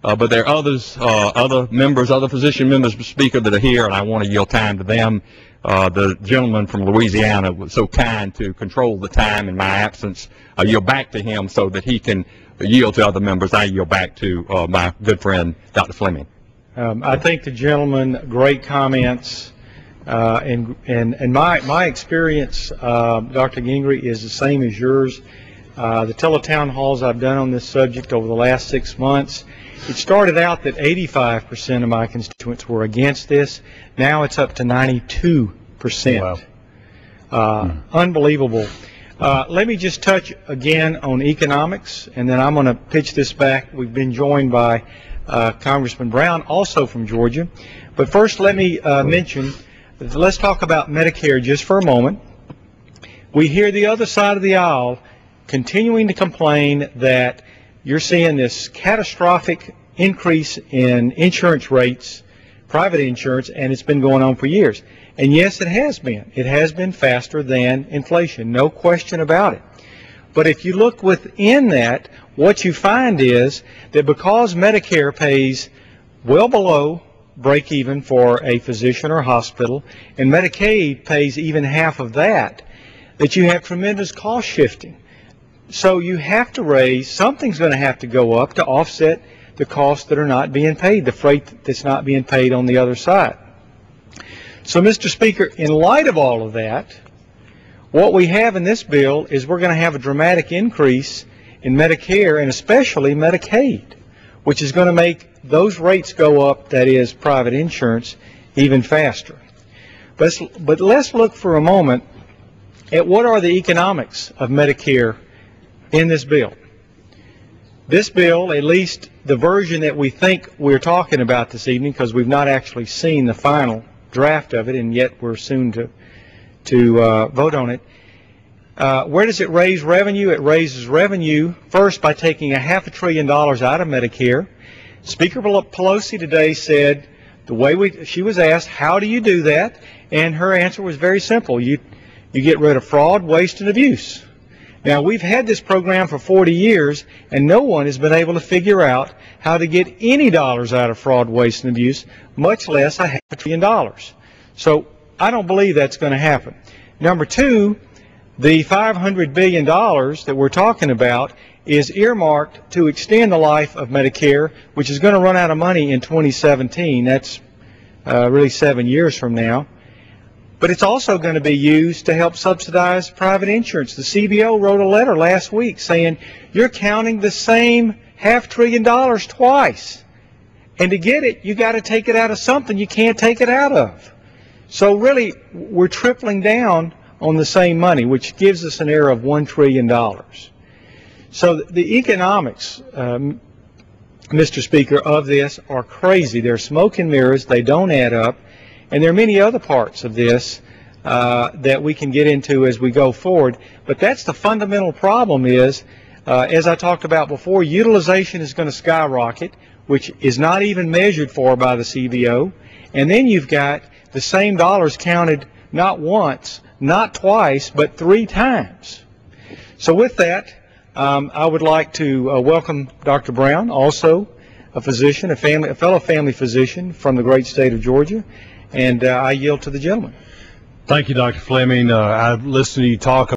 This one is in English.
But there are others, other members, other physician members, Speaker, that are here, and I want to yield time to them. The gentleman from Louisiana was so kind to control the time in my absence. I yield back to him so that he can yield to other members. I yield back to my good friend, Dr. Fleming. I think the gentleman, great comments. And my experience, Dr. Gingrey, is the same as yours. The teletown halls I've done on this subject over the last 6 months, it started out that 85% of my constituents were against this. Now it's up to 92%. Wow. Unbelievable. Let me just touch again on economics, and then I'm going to pitch this back. We've been joined by Congressman Brown, also from Georgia. But first, let me mention, let's talk about Medicare just for a moment. We hear the other side of the aisle continuing to complain that you're seeing this catastrophic increase in insurance rates, private insurance, and it's been going on for years. And yes, it has been. It has been faster than inflation, no question about it. But if you look within that, what you find is that because Medicare pays well below break even for a physician or hospital, and Medicaid pays even half of that, that you have tremendous cost shifting. So you have to raise, something's going to have to go up to offset the costs that are not being paid, the freight that's not being paid on the other side. So, Mr. Speaker, in light of all of that, what we have in this bill is we're going to have a dramatic increase in Medicare and especially Medicaid, which is going to make those rates go up, that is, private insurance, even faster. But let's look for a moment at what are the economics of Medicare in this bill. This bill, at least the version that we think we're talking about this evening, because we've not actually seen the final draft of it, and yet we're soon to vote on it. Where does it raise revenue? It raises revenue first by taking $500 billion out of Medicare. Speaker Pelosi today said, she was asked, how do you do that? And her answer was very simple. You get rid of fraud, waste, and abuse. Now, we've had this program for 40 years, and no one has been able to figure out how to get any dollars out of fraud, waste, and abuse, much less $500 billion. So I don't believe that's going to happen. Number two, the $500 billion that we're talking about is earmarked to extend the life of Medicare, which is going to run out of money in 2017. That's really 7 years from now. But it's also going to be used to help subsidize private insurance. The CBO wrote a letter last week saying, you're counting the same $500 billion twice. And to get it, you got to take it out of something you can't take it out of. So really, we're tripling down on the same money, which gives us an error of $1 trillion. So the economics, Mr. Speaker, of this are crazy. They're smoke and mirrors. They don't add up. And there are many other parts of this that we can get into as we go forward. But that's the fundamental problem is, as I talked about before, utilization is going to skyrocket, which is not even measured for by the CBO. And then you've got the same dollars counted not once, not twice, but 3 times. So with that, I would like to welcome Dr. Brown, also a physician, a fellow family physician from the great state of Georgia. And I yield to the gentleman. Thank you, Dr. Fleming. I've listened to you talk